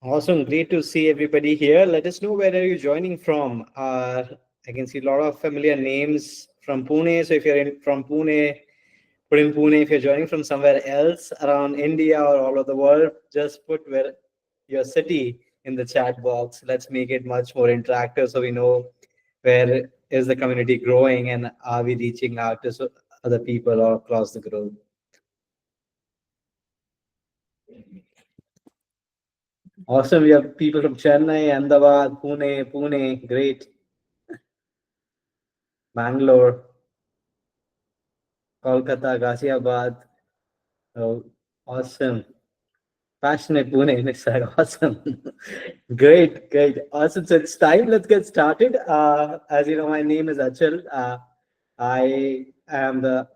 Awesome. Great to see everybody here. Let us know where are you joining from. I can see a lot of familiar names from Pune. So if you're from Pune, put in Pune. If you're joining from somewhere else around India or all over the world, just put where your city in the chat box. Let's make it much more interactive so we know where is the community growing and are we reaching out to other people all across the globe. Awesome. We have people from Chennai, Ahmedabad, Pune. Great. Bangalore, Kolkata, Ghaziabad. Oh, awesome. Passionate Pune inside. Awesome. Great. Awesome. So it's time. Let's get started. As you know, my name is Achal. I am the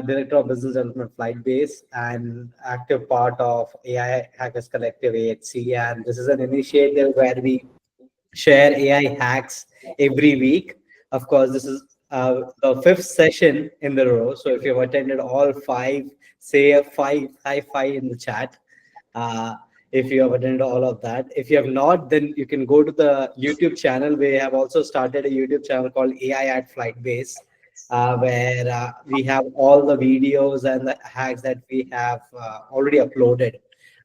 Director of Business Development FlightBase and active part of AI Hackers Collective AHC. And this is an initiative where we share AI hacks every week. Of course, this is the fifth session in the row. So if you've attended all five, say a high five in the chat. Uh, if you have attended all of that. If you have not, then you can go to the YouTube channel. We have also started a YouTube channel called AI at FlightBase, where we have all the videos and the hacks that we have already uploaded.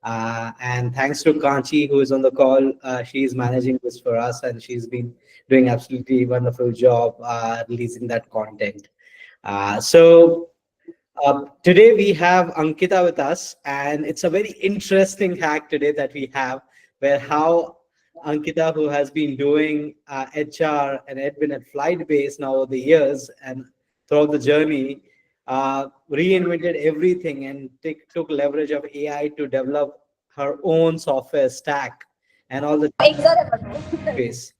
And thanks to Kanchi, who is on the call, she's managing this for us, and she's been doing absolutely wonderful job releasing that content. Today we have Ankita with us, and it's a very interesting hack today that we have, where how Ankita, who has been doing HR and admin at FlightBase now over the years and throughout the journey, reinvented everything and took leverage of AI to develop her own software stack and all the space.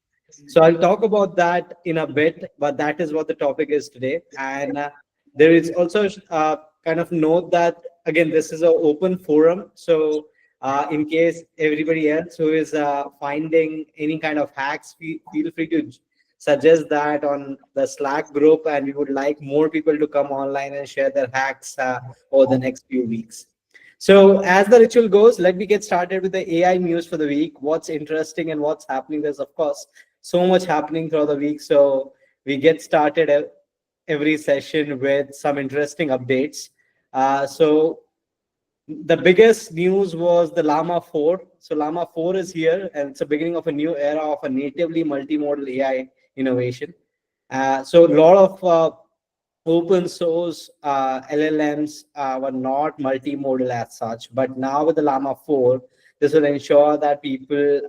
So I'll talk about that in a bit, but that is what the topic is today. And there is also kind of note that again, this is an open forum. So in case everybody else who is finding any kind of hacks, feel free to suggest that on the Slack group, and we would like more people to come online and share their hacks over the next few weeks. So as the ritual goes, let me get started with the AI news for the week. What's interesting and what's happening? There's of course so much happening throughout the week. So we get started every session with some interesting updates. So the biggest news was the Llama 4. So Llama 4 is here, and it's the beginning of a new era of a natively multimodal AI innovation. So a lot of open source LLMs were not multimodal as such, but now with the Llama 4, this will ensure that people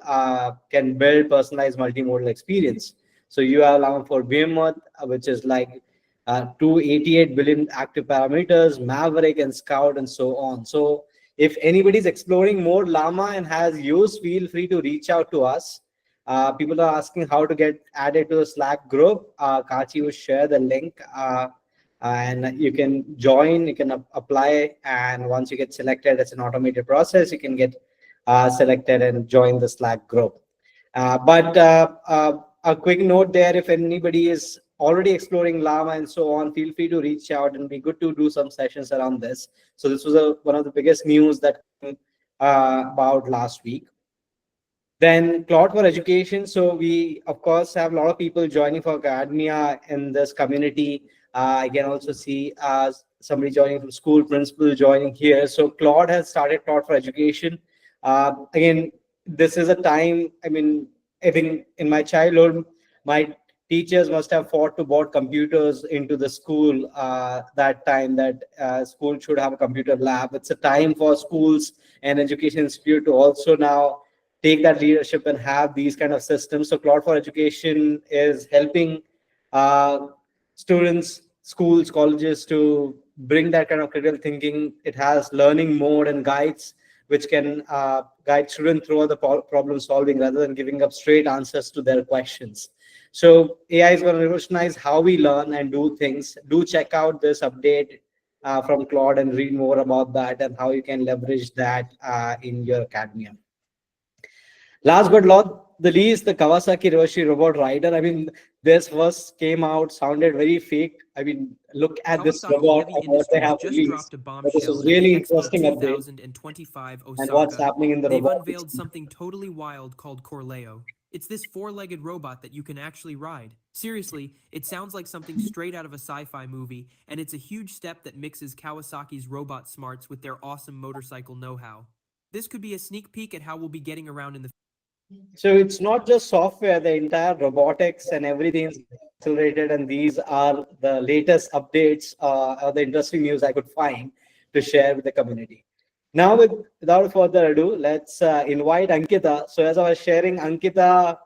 can build personalized multimodal experience. So you have Llama 4 Behemoth, which is like 288 billion active parameters, Maverick and Scout, and so on. So if anybody's exploring more Llama and has used, feel free to reach out to us. People are asking how to get added to the Slack group. Kachi will share the link. And you can join, you can apply, and once you get selected, it's an automated process. You can get selected and join the Slack group. But a quick note there, if anybody is already exploring Llama and so on, feel free to reach out, and be good to do some sessions around this. So this was one of the biggest news that came about last week. Then Claude for Education. So we, of course, have a lot of people joining for academia in this community. I can also see somebody joining from school, principal joining here. So Claude has started Claude for Education. Again, this is a time, I mean, I think in my childhood, my teachers must have fought to board computers into the school that time, that school should have a computer lab. It's a time for schools and education institute to also now take that leadership and have these kind of systems. So Cloud for Education is helping students, schools, colleges to bring that kind of critical thinking. It has learning mode and guides which can guide students through the problem solving rather than giving up straight answers to their questions. So AI is going to revolutionize how we learn and do things. Do check out this update from Claude and read more about that and how you can leverage that in your academia. Last but the least, the Kawasaki Roshi robot rider. I mean, this first came out, sounded very fake. I mean, look at this Kawasaki robot Heavy and what they Industries have just released. dropped a But this bombshell was at the really Expo interesting update. 2025 And what's Osaka. happening in the They've robotics. unveiled something totally wild called Corleo. It's this four-legged robot that you can actually ride. Seriously, it sounds like something straight out of a sci-fi movie, and it's a huge step that mixes Kawasaki's robot smarts with their awesome motorcycle know-how. This could be a sneak peek at how we'll be getting around in the So it's not just software, the entire robotics and everything is getting accelerated. And these are the latest updates or the interesting news I could find to share with the community. Now, without further ado, let's invite Ankita. So as I was sharing, Ankita,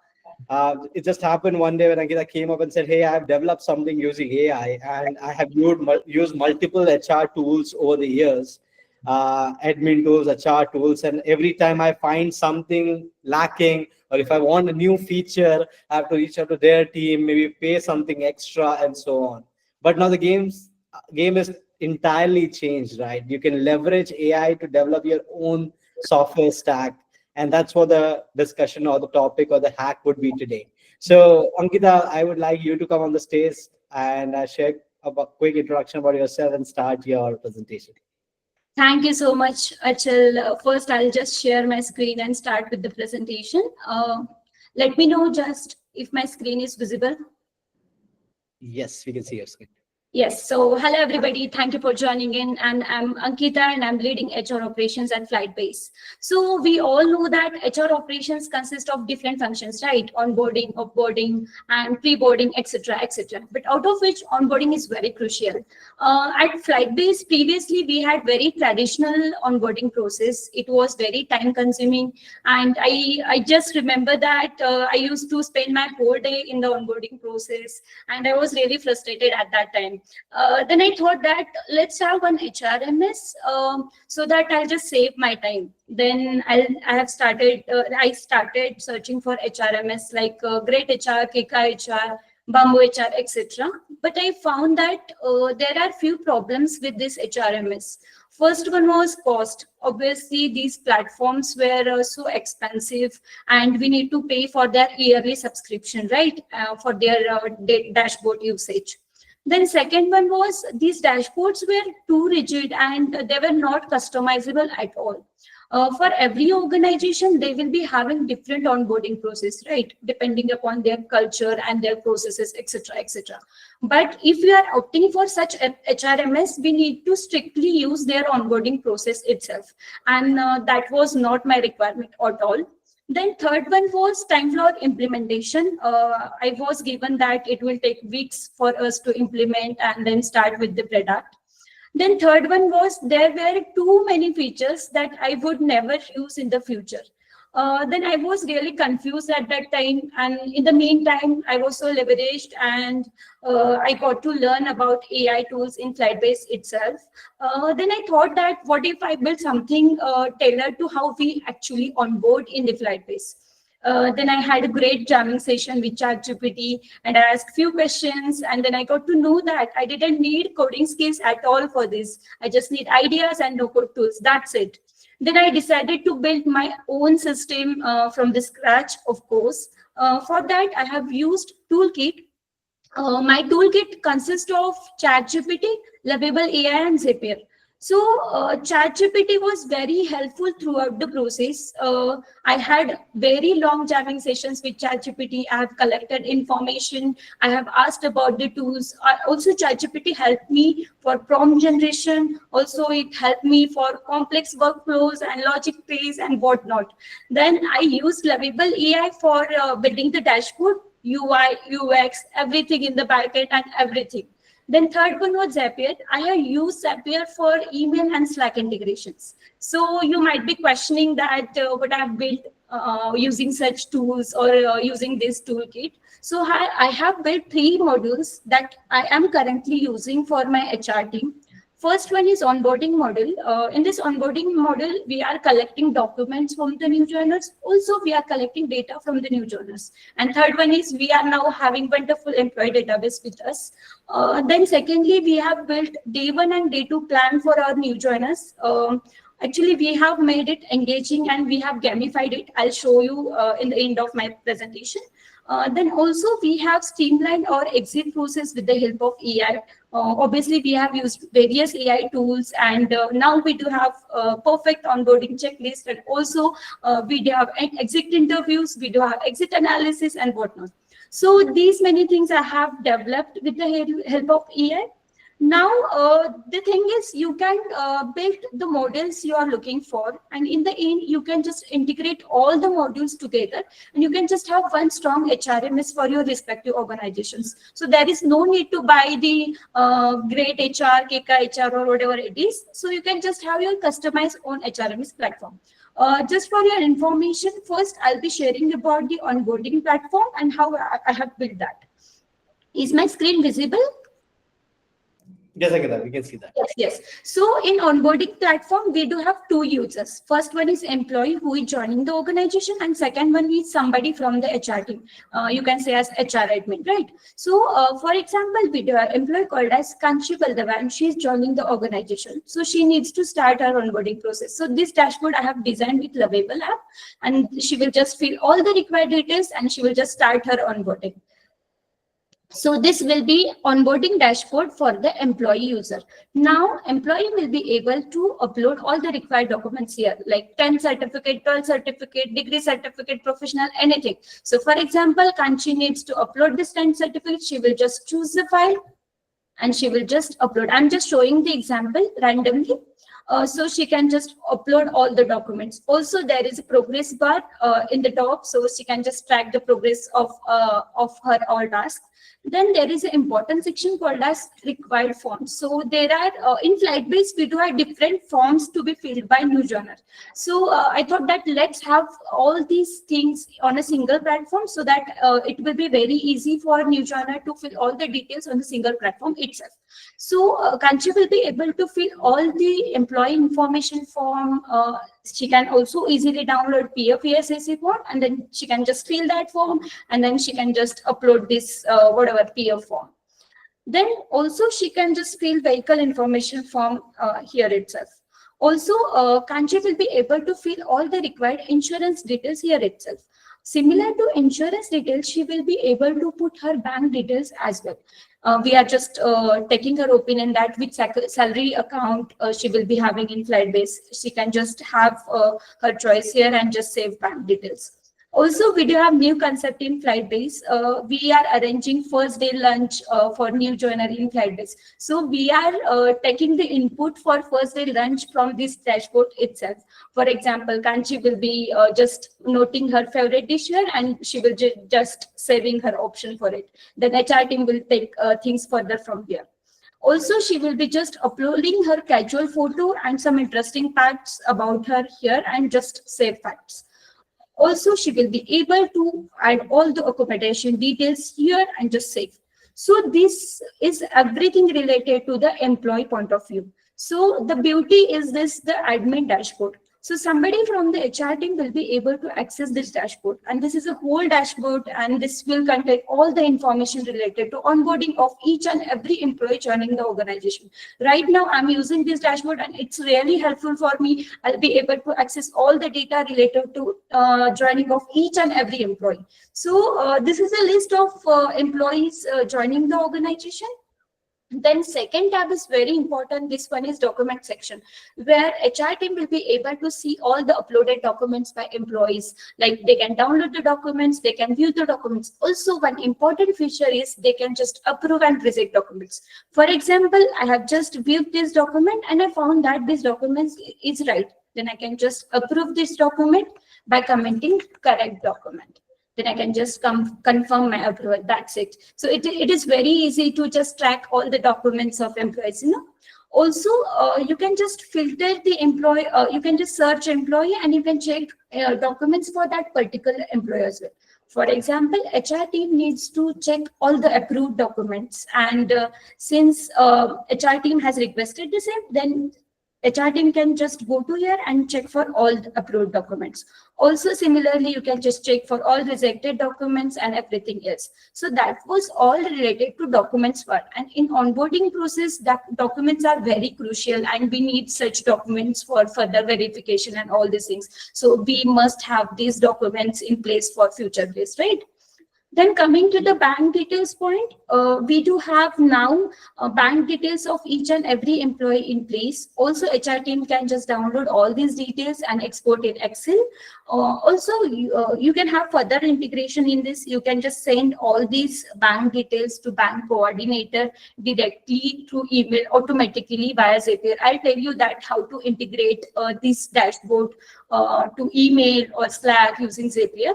it just happened one day when Ankita came up and said, "Hey, I have developed something using AI, and I have used multiple HR tools over the years, admin tools, HR tools, and every time I find something lacking, or if I want a new feature, I have to reach out to their team, maybe pay something extra, and so on." But now the game is entirely changed, right? You can leverage AI to develop your own software stack, and that's what the discussion or the topic or the hack would be today. So, Ankita, I would like you to come on the stage and share a quick introduction about yourself and start your presentation. Thank you so much, Achal. First, I'll just share my screen and start with the presentation. Let me know just if my screen is visible. Yes, we can see your screen. Yes, so hello everybody. Thank you for joining in. And I'm Ankita and I'm leading HR operations at FlightBase. So we all know that HR operations consist of different functions, right? Onboarding, offboarding, and pre-boarding, etc., etc. But out of which onboarding is very crucial. At FlightBase, previously we had very traditional onboarding process. It was very time consuming. And I just remember that I used to spend my whole day in the onboarding process. And I was really frustrated at that time. Then I thought that let's have one HRMS so that I'll just save my time. Then I started searching for HRMS like Great HR, Kika HR, Bamboo HR, etc. But I found that there are few problems with this HRMS. First one was cost. Obviously, these platforms were so expensive, and we need to pay for their yearly subscription, right? For their dashboard usage. Then second one was these dashboards were too rigid and they were not customizable at all. For every organization, they will be having different onboarding process, right? Depending upon their culture and their processes, etc., etc. But if we are opting for such HRMS, we need to strictly use their onboarding process itself. And that was not my requirement at all. Then third one was time for implementation. I was given that it will take weeks for us to implement and then start with the product. Then third one was there were too many features that I would never use in the future. Then I was really confused at that time. And in the meantime, I was so leveraged and I got to learn about AI tools in FlightBase itself. Then I thought that what if I build something tailored to how we actually onboard in the FlightBase. Then I had a great jamming session with ChatGPT and I asked few questions and then I got to know that I didn't need coding skills at all for this. I just need ideas and no code tools. That's it. Then I decided to build my own system from the scratch, of course. For that, I have used Toolkit. My toolkit consists of ChatGPT, Lovable AI, and Zapier. So ChatGPT was very helpful throughout the process. I had very long jamming sessions with ChatGPT. I have collected information. I have asked about the tools. Also, ChatGPT helped me for prompt generation. Also, it helped me for complex workflows and logic trees and whatnot. Then I used Lovable AI for building the dashboard, UI, UX, everything in the backend and everything. Then third one was Zapier. I have used Zapier for email and Slack integrations. So you might be questioning that what I've built using such tools or using this toolkit. So I have built 3 modules that I am currently using for my HR team. First one is onboarding model. In this onboarding model, we are collecting documents from the new joiners. Also, we are collecting data from the new joiners. And third one is we are now having wonderful employee database with us. Then secondly, we have built day 1 and day 2 plan for our new joiners. Actually, we have made it engaging and we have gamified it. I'll show you in the end of my presentation. Then also we have streamlined our exit process with the help of AI. Obviously, we have used various AI tools, and now we do have perfect onboarding checklist, and also we do have exit interviews, we do have exit analysis and whatnot. So these many things I have developed with the help of AI. Now, the thing is, you can build the models you are looking for, and in the end, you can just integrate all the modules together, and you can just have one strong HRMS for your respective organizations. So there is no need to buy the great HR, KK HR, or whatever it is. So you can just have your customized own HRMS platform. Just for your information, first I'll be sharing about the onboarding platform and how I have built that. Is my screen visible? Yes, Ankita, we can see that. Yes, yes. So in onboarding platform, we do have two users. First one is employee who is joining the organization, and second one is somebody from the HR team. You can say as HR admin, right? So for example, we do have employee called as Kanchi Baldava, and she is joining the organization. So she needs to start her onboarding process. So this dashboard I have designed with Lovable app, and she will just fill all the required details and she will just start her onboarding. So this will be onboarding dashboard for the employee user. Now, employee will be able to upload all the required documents here, like 10 certificate, 12 certificate, degree certificate, professional, anything. So for example, Kanchi needs to upload this 10 certificate. She will just choose the file and she will just upload. I'm just showing the example randomly. So she can just upload all the documents. Also, there is a progress bar in the top, so she can just track the progress of her all tasks. Then there is an important section called as required forms. So there are in FlightBase we do have different forms to be filled by new joiner. So I thought that let's have all these things on a single platform so that it will be very easy for new joiner to fill all the details on the single platform itself. So Kanchi will be able to fill all the employee information form. She can also easily download PFESSA form, and then she can just fill that form, and then she can just upload this whatever PF form. Then also she can just fill vehicle information form here itself. Also, Kanchi will be able to fill all the required insurance details here itself. Similar to insurance details, she will be able to put her bank details as well. We are just taking her opinion that which salary account she will be having in FlightBase. She can just have her choice here and just save bank details. Also, we do have new concept in FlightBase. We are arranging first day lunch for new joiner in FlightBase. So we are taking the input for first day lunch from this dashboard itself. For example, Kanchi will be just noting her favorite dish here, and she will just saving her option for it. Then HR team will take things further from here. Also, she will be just uploading her casual photo and some interesting facts about her here and just save facts. Also, she will be able to add all the accommodation details here and just save. So this is everything related to the employee point of view. So the beauty is this, the admin dashboard. So somebody from the HR team will be able to access this dashboard, and this is a whole dashboard, and this will contain all the information related to onboarding of each and every employee joining the organization. Right now, I'm using this dashboard and it's really helpful for me. I'll be able to access all the data related to joining of each and every employee. So this is a list of employees joining the organization. Then second tab is very important. This one is document section, where HR team will be able to see all the uploaded documents by employees. Like they can download the documents, they can view the documents. Also, one important feature is they can just approve and reject documents. For example, I have just viewed this document and I found that this document is right. Then I can just approve this document by commenting correct document. Then I can just confirm my approval. That's it. So it is very easy to just track all the documents of employees. Also, you can just filter the employee. You can just search employee and you can check documents for that particular employee as well. For example, HR team needs to check all the approved documents, and since HR team has requested the same, then HR team can just go to here and check for all the approved documents. Also, similarly, you can just check for all rejected documents and everything else. So that was all related to documents part. And in onboarding process, that documents are very crucial, and we need such documents for further verification and all these things. So we must have these documents in place for future base, right? Then coming to the bank details point, we do have now bank details of each and every employee in place. Also, HR team can just download all these details and export in Excel. Also, you can have further integration in this. You can just send all these bank details to bank coordinator directly through email automatically via Zapier. I'll tell you that how to integrate this dashboard to email or Slack using Zapier.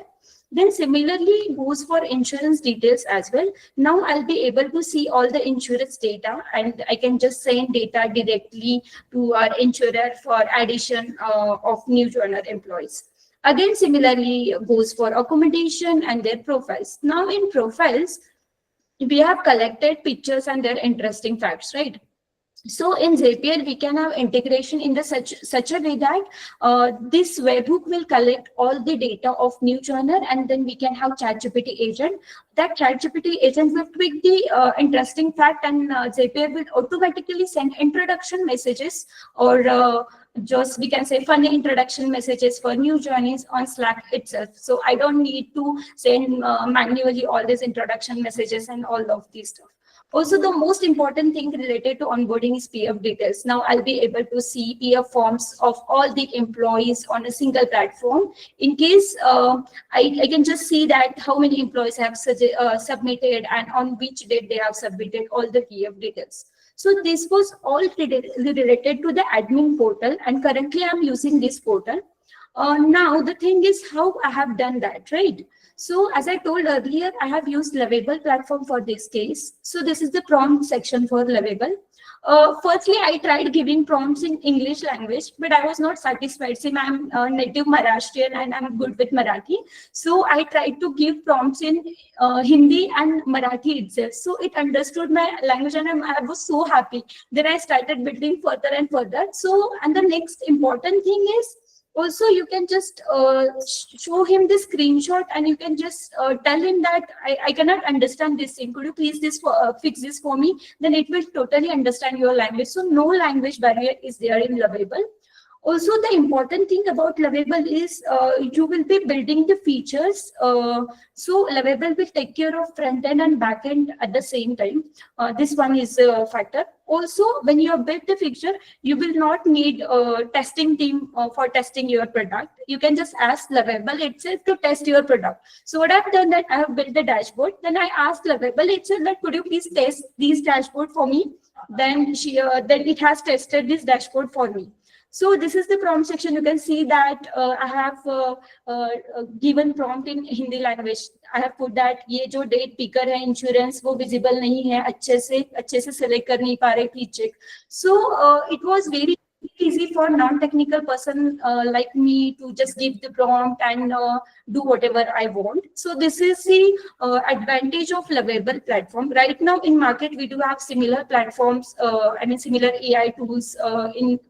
Then similarly goes for insurance details as well. Now I'll be able to see all the insurance data, and I can just send data directly to our insurer for addition of new joiner employees. Again, similarly goes for accommodation and their profiles. Now in profiles, we have collected pictures and their interesting facts, right? So in Zapier, we can have integration in the such a way that this webhook will collect all the data of new joiner, and then we can have ChatGPT agent. That ChatGPT agent will tweak the interesting fact, and Zapier will automatically send introduction messages, or just we can say funny introduction messages for new joinees on Slack itself. So I don't need to send manually all these introduction messages and all of these stuff. Also, the most important thing related to onboarding is PF details. Now I'll be able to see PF forms of all the employees on a single platform. In case I can just see that how many employees have submitted and on which date they have submitted all the PF details. So this was all related to the admin portal, and currently I'm using this portal. Now the thing is how I have done that, right? So as I told earlier, I have used Lovable platform for this case. So this is the prompt section for Lovable. Firstly, I tried giving prompts in English language, but I was not satisfied since I'm a native Maharashtrian and I'm good with Marathi. So I tried to give prompts in Hindi and Marathi itself. So it understood my language, and I was so happy. Then I started building further and further. So, and the next important thing is, also you can just show him the screenshot, and you can just tell him that I cannot understand this thing. Could you please fix this for me? Then it will totally understand your language. So no language barrier is there in Lovable. Also, the important thing about Lovable is you will be building the features. So Lovable will take care of front end and back end at the same time. This one is a factor. Also, when you have built the feature, you will not need a testing team for testing your product. You can just ask Lovable itself to test your product. So what I've done, that I have built the dashboard. Then I asked Lovable itself that could you please test these dashboard for me? Then then it has tested this dashboard for me. So this is the prompt section. You can see that I have given prompt in Hindi language. I have put that ये जो date picker है insurance वो visible नहीं है, अच्छे से select कर नहीं पा रहे, please check. So it was very easy for non-technical person like me to just give the prompt and do whatever I want. So this is the advantage of Lovable platform. Right now in market, we do have similar platforms, similar AI tools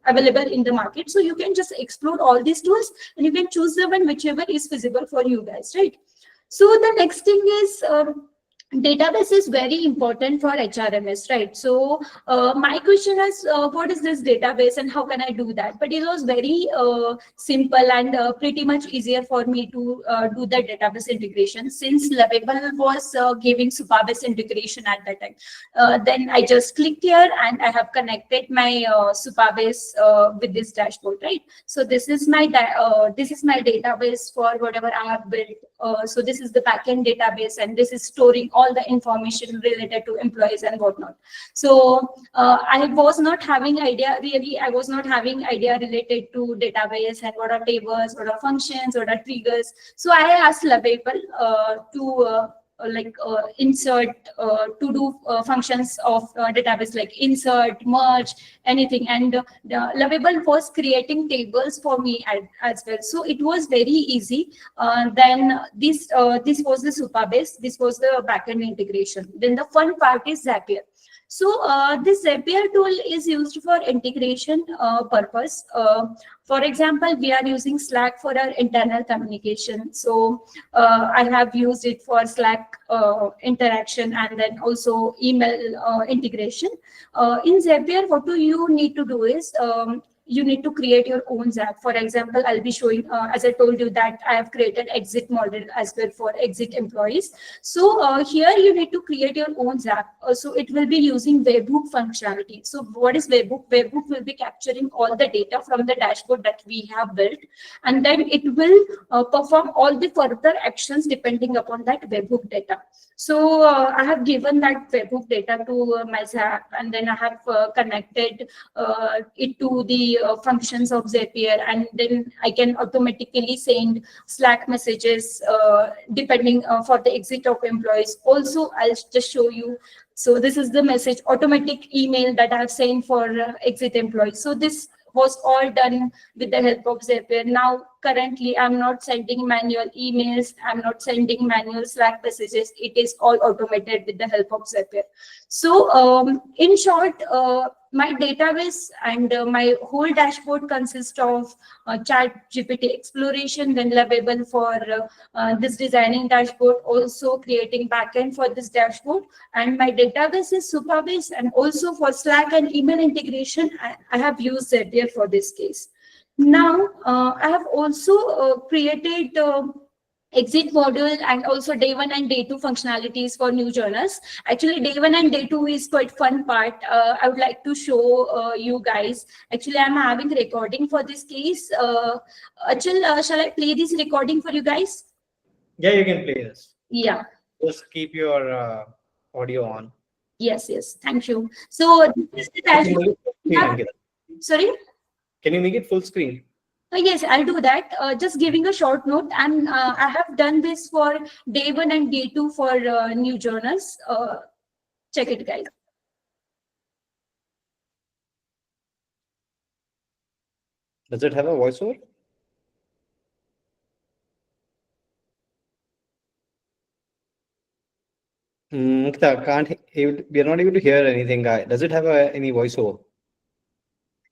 available in the market. So you can just explore all these tools, and you can choose the one whichever is feasible for you guys, right? So the next thing is database is very important for HRMS, right? So my question is, what is this database and how can I do that? But it was very simple and pretty much easier for me to do the database integration, since Lovable was giving Supabase integration at that time. Then I just clicked here and I have connected my Supabase with this dashboard, right? So this is my database for whatever I have built. So this is the backend database, and this is storing all the information related to employees and whatnot. So I was not having idea related to database and what are tables, what are functions, what are triggers. So I asked Lovable insert, to do functions of database like insert, merge, anything. And the Lovable was creating tables for me as well. So it was very easy. Then this was the Supabase. This was the backend integration. Then the fun part is Zapier. So this Zapier tool is used for integration purpose. For example, we are using Slack for our internal communication. So I have used it for Slack interaction, and then also email integration. In Zapier, what do you need to do is you need to create your own Zap. For example, I'll be showing, as I told you, that I have created exit model as well for exit employees. So here you need to create your own Zap. So it will be using webhook functionality. So what is webhook? Webhook will be capturing all the data from the dashboard that we have built, and then it will perform all the further actions depending upon that webhook data. So I have given that webhook data to my Zap, and then I have connected it to the functions of Zapier, and then I can automatically send Slack messages depending for the exit of employees. Also, I'll just show you. So this is the message, automatic email that I have sent for exit employees. So this was all done with the help of Zapier. Now, currently, I'm not sending manual emails. I'm not sending manual Slack messages. It is all automated with the help of Zapier. So in short, my database and my whole dashboard consists of ChatGPT exploration, then Lovable for this designing dashboard, also creating backend for this dashboard. And my database is Supabase, and also for Slack and email integration, I have used Zapier for this case. Now, I have also created exit module and also day 1 and day 2 functionalities for new joiners. Actually, day 1 and day 2 is quite fun part. I would like to show you guys. Actually, I'm having recording for this case. Achal, shall I play this recording for you guys? Yeah, you can play this. Yeah. Just keep your audio on. Yes, yes. Thank you. So this is the dashboard. Sorry? Can you make it full screen? Yes, I'll do that. Just giving a short note, and I have done this for day 1 and day 2 for new journals. Check it, guys. Does it have a voiceover? We are not able to hear anything, guy. Does it have any voiceover?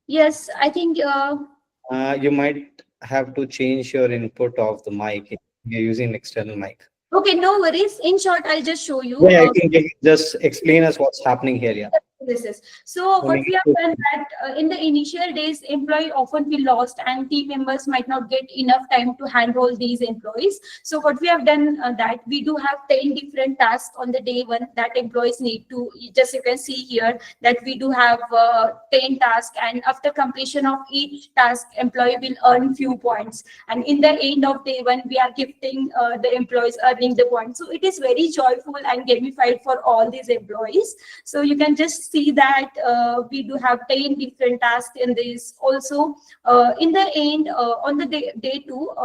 Yes, I think you might have to change your input of the mic if you're using an external mic. Okay, no worries. In short, I'll just show you. Yeah, I can just explain us what's happening here. Yeah. This is so what we have done that in the initial days, employee often feel lost and team members might not get enough time to handle these employees. So what we have done that we do have 10 different tasks on the day 1 that employees need to, just you can see here that we do have 10 tasks, and after completion of each task, employee will earn few points, and in the end of day 1 we are gifting the employees earning the points. So it is very joyful and gamified for all these employees. So you can just see that we do have 10 different tasks in this. Also, in the end, on the day 2,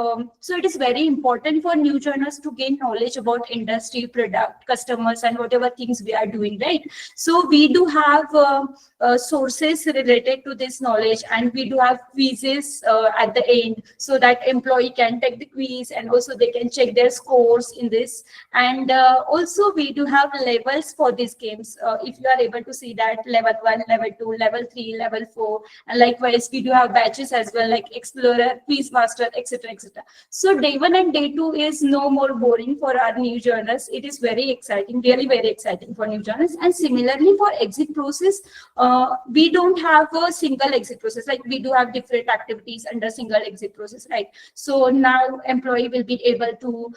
so it is very important for new joiners to gain knowledge about industry, product, customers, and whatever things we are doing, right? So we do have sources related to this knowledge, and we do have quizzes at the end so that employee can take the quiz, and also they can check their scores in this. And also we do have levels for these games. If you are able to see that, level 1, level 2, level 3, level 4, and likewise we do have batches as well, like explorer, quiz master, etc., etc. So day 1 and day 2 is no more boring for our new joiners. It is very exciting, really very exciting for new joiners. And similarly for exit process, we don't have a single exit process. Like we do have different activities under single exit process, right? So now employee will be able to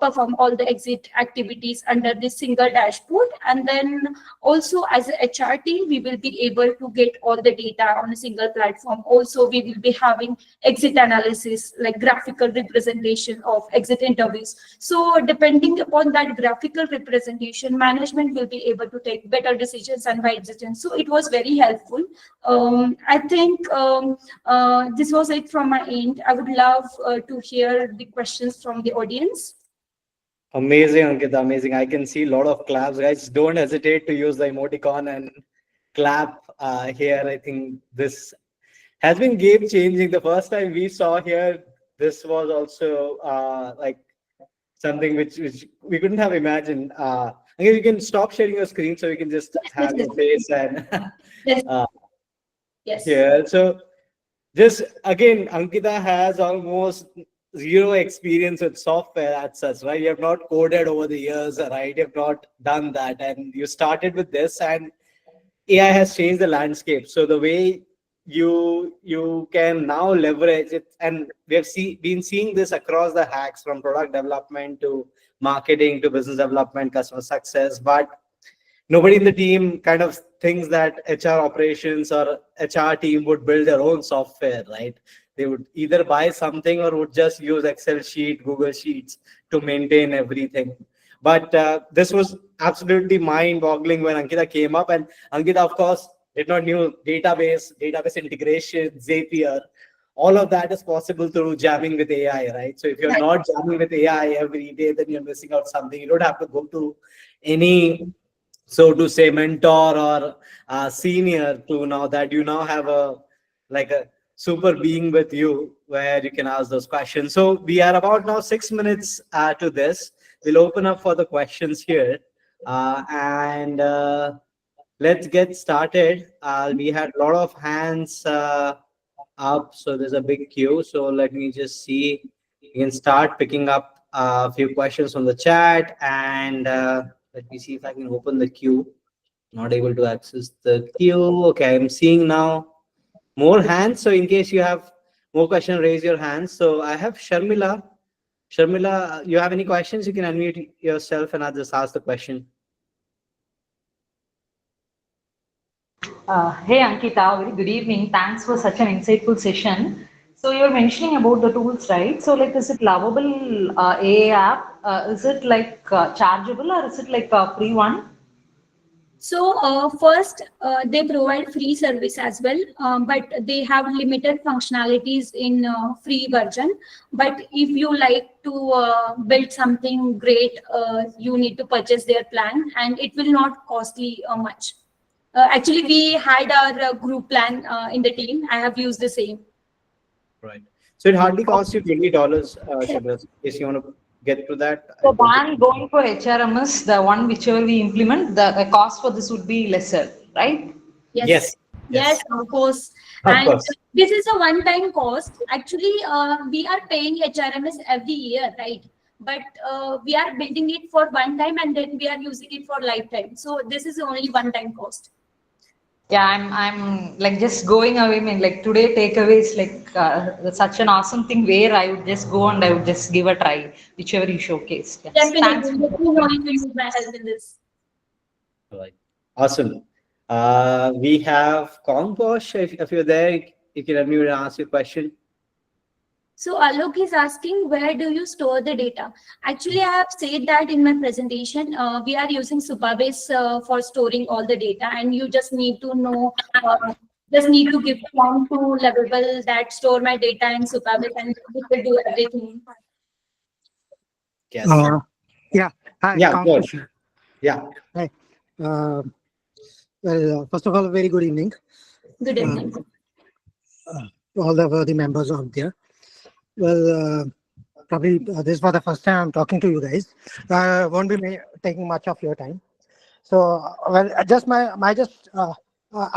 perform all the exit activities under this single dashboard. And then also as a HR team, we will be able to get all the data on a single platform. Also, we will be having exit analysis, like graphical representation of exit interviews. So depending upon that graphical representation, management will be able to take better decisions and right decisions. So it was very helpful. I think this was it from my end. I would love to hear the questions from the audience. Amazing, Ankita, amazing. I can see a lot of claps. Guys, don't hesitate to use the emoticon and clap here. I think this has been game changing. The first time we saw here, this was also like something which we couldn't have imagined. Again, you can stop sharing your screen so we can just Yes, have yes, your face and yes, uh, yes. here. So just again, Ankita has almost zero experience with software as such, right? You have not coded over the years, right? You have not done that, and you started with this, and AI has changed the landscape. So the way you can now leverage it, and we have been seeing this across the hacks from product development to marketing to business development, customer success, but nobody in the team kind of thinks that HR operations or HR team would build their own software, right? They would either buy something or would just use Excel sheet, Google Sheets to maintain everything. But this was absolutely mind-boggling when Ankita came up, and Ankita, of course, did not knew database integration, Zapier. All of that is possible through jamming with AI, right? So if you're Right. not jamming with AI every day, then you're missing out something. You don't have to go to any, so to say, mentor or senior, to now that you now have a like a super being with you where you can ask those questions. So we are about now 6 minutes to this. We'll open up for the questions here, and let's get started. We had a lot of hands up, so there's a big queue. So let me just see. You can start picking up a few questions from the chat, and let me see if I can open the queue. Not able to access the queue. Okay, I'm seeing now more hands. So in case you have more questions, raise your hands. So I have Sharmila. Sharmila, you have any questions? You can unmute yourself and I'll just ask the question. Hey Ankita, very good evening. Thanks for such an insightful session. So you're mentioning about the tools, right? So like, is it Lovable AI app? Is it like chargeable or is it like a free one? So first, they provide free service as well, but they have limited functionalities in free version. But if you like to build something great, you need to purchase their plan, and it will not costly much. Actually, we had our group plan in the team. I have used the same. Right. So it hardly costs you $20, Sharmila. In case you want to get to that, I So don't think. than going for HRMS, the one whichever we implement, the cost for this would be lesser, right? Yes, Yes, yes, yes, of course. of And course. this is a one-time cost. Actually, we are paying HRMS every year, right? But we are building it for one time and then we are using it for lifetime. So this is only one-time cost. Yeah, I'm like just going away. I mean, like today takeaway is like such an awesome thing where I would just go and I would just give a try, whichever you showcase. Yes, thanks. Definitely. Let me know if you need my help in this. Right. Awesome. We have Congosh. If you're there, you can unmute and ask your question. So Alok is asking, where do you store the data? Actually, I have said that in my presentation. We are using Supabase for storing all the data, and you just need to know, just need to give prompt to Lovable that store my data in Supabase, and it will do everything. Yes. Uh, yeah. Hi, Yeah, good. Pankaj. Yeah. Hi. Uh, first of all, very good evening Good evening. to all the worthy members out there. Well, probably this is for the first time I'm talking to you guys. I won't be taking much of your time. So, just I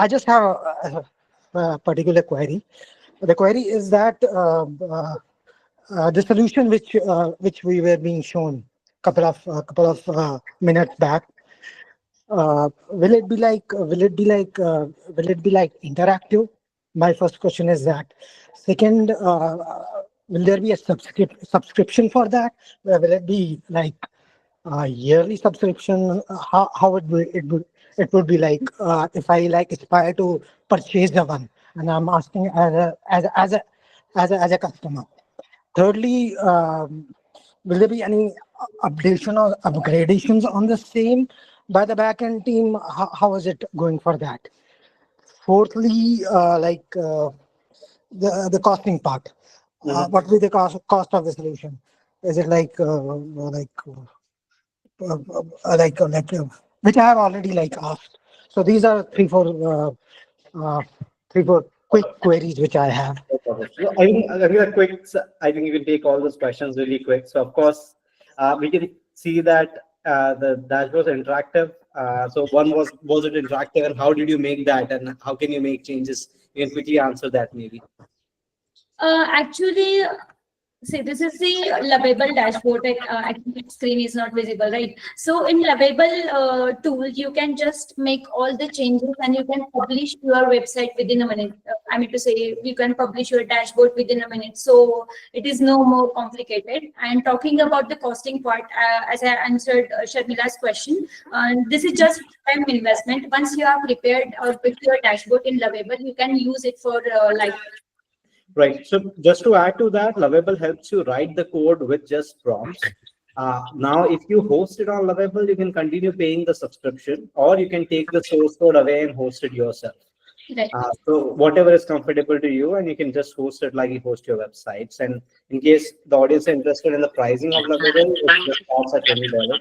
just have a particular query. The query is that the solution which we were being shown couple of minutes back. Will it be like interactive? My first question is that. Second, will there be a subscription for that? Will it be like a yearly subscription? How it would be like if I like aspire to purchase the one, and I'm asking as a customer. Thirdly, will there be any updation or upgradations on the same by the backend team? How is it going for that? Fourthly, the costing part. Mhm. What will be the cost of the solution? Is it like which I have already like asked. So these are three, four quick queries which I have. No problem. So I think a quick. I think you can take all those questions really quick. So of course, we can see that the dashboard was interactive. So one was it interactive, and how did you make that, and how can you make changes? You can quickly answer that maybe. Actually, see, this is the Lovable dashboard. Actually, screen is not visible, right? So in Lovable tool, you can just make all the changes and you can publish your website within a minute. I mean to say, you can publish your dashboard within a minute. So it is no more complicated. And talking about the costing part, as I answered Sharmila's question, this is just time investment. Once you are prepared or with your dashboard in Lovable, you can use it for like. Right. So just to add to that, Lovable helps you write the code with just prompts. Now, if you host it on Lovable, you can continue paying the subscription, or you can take the source code away and host it yourself. Right. So whatever is comfortable to you, and you can just host it like you host your websites. And in case the audience is interested in the pricing of Lovable, it just starts at $20,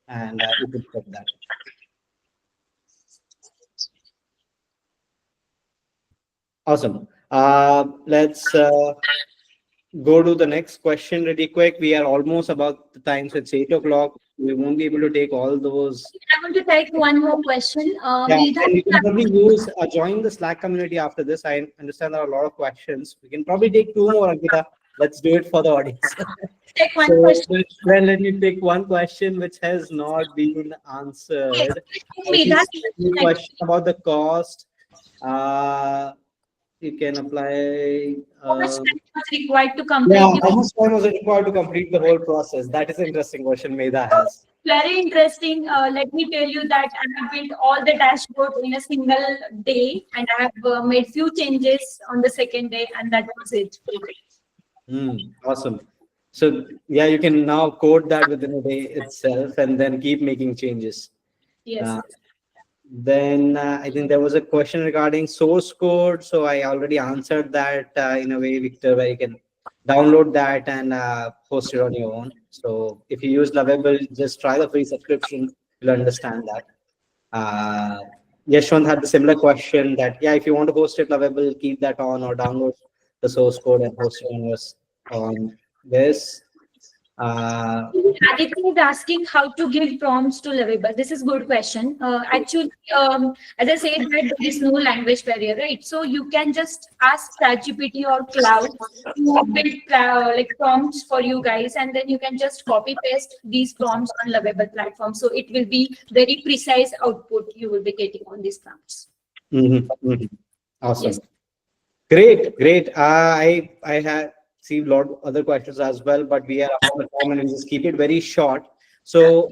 and you can check that. Awesome. Let's go to the next question really quick. We are almost about the time, so it's 8 o'clock. We won't be able to take all those. I want to take one more question. Yeah, and you can probably use join the Slack community after this. I understand there are a lot of questions. We can probably take two more, Ankita. Let's do it for the audience. Take one question. Well, let me take one question which has not been answered. Yes, Question about the cost. You can apply. how much time was required to complete? Yeah, how much time was it required to complete the whole process? That is an interesting question Medha has. Very interesting. Let me tell you that I have built all the dashboard in a single day, and I have made few changes on the second day, and that was it. Awesome. So yeah, you can now code that within a day itself, and then keep making changes. Yes. Then I think there was a question regarding source code. So I already answered that in a way, Victor, where you can download that and post it on your own. So if you use Lovable, just try the free subscription. You'll understand that. Yashwant had the similar question that, yeah, if you want to host it Lovable, keep that on or download the source code and host it on this. Aditya is asking how to give prompts to Lovable. This is good question. Actually, as I said, that there is no language barrier, right? So you can just ask ChatGPT or Cloud to build like prompts for you guys, and then you can just copy paste these prompts on Lovable platform. So it will be very precise output you will be getting on these prompts. Awesome. Yes. Great. I have see a lot of other questions as well, but we are out of time and we'll just keep it very short. So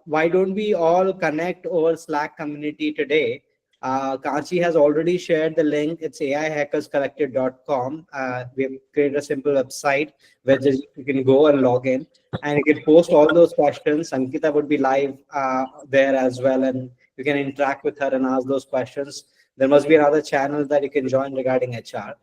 why don't we all connect over Slack community today? Kanchi has already shared the link. It's aihackerscollective.com. We have created a simple website where just you can go and log in and you can post all those questions. Ankita would be live there as well, and you can interact with her and ask those questions. There must be another channel that you can join regarding HR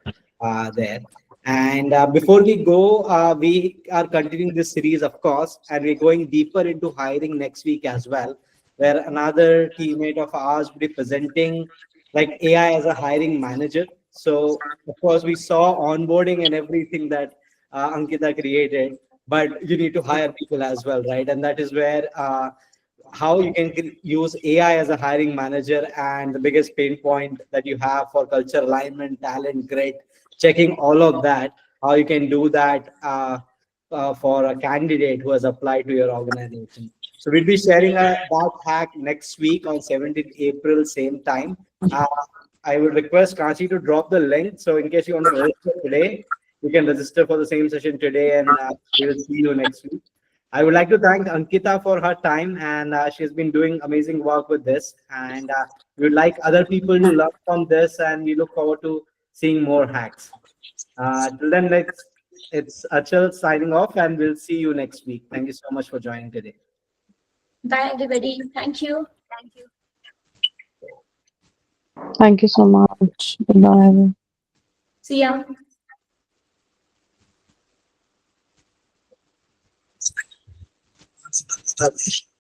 there. And before we go, we are continuing this series, of course, and we're going deeper into hiring next week as well, where another teammate of ours will be presenting like AI as a hiring manager. So, of course, we saw onboarding and everything that Ankita created, but you need to hire people as well, right? And that is where how you can use AI as a hiring manager, and the biggest pain point that you have for culture alignment, talent, grit, checking all of that, how you can do that for a candidate who has applied to your organization. So we'll be sharing that hack next week on 17th April, same time. I will request Kanchi to drop the link. So in case you want to register today, you can register for the same session today, and we will see you next week. I would like to thank Ankita for her time, and she's been doing amazing work with this. And we would like other people to learn from this, and we look forward to seeing more hacks. Till then, it's Achal signing off, and we'll see you next week. Thank you so much for joining today. Bye, everybody. Thank you. Thank you so much. Bye. See ya. Established.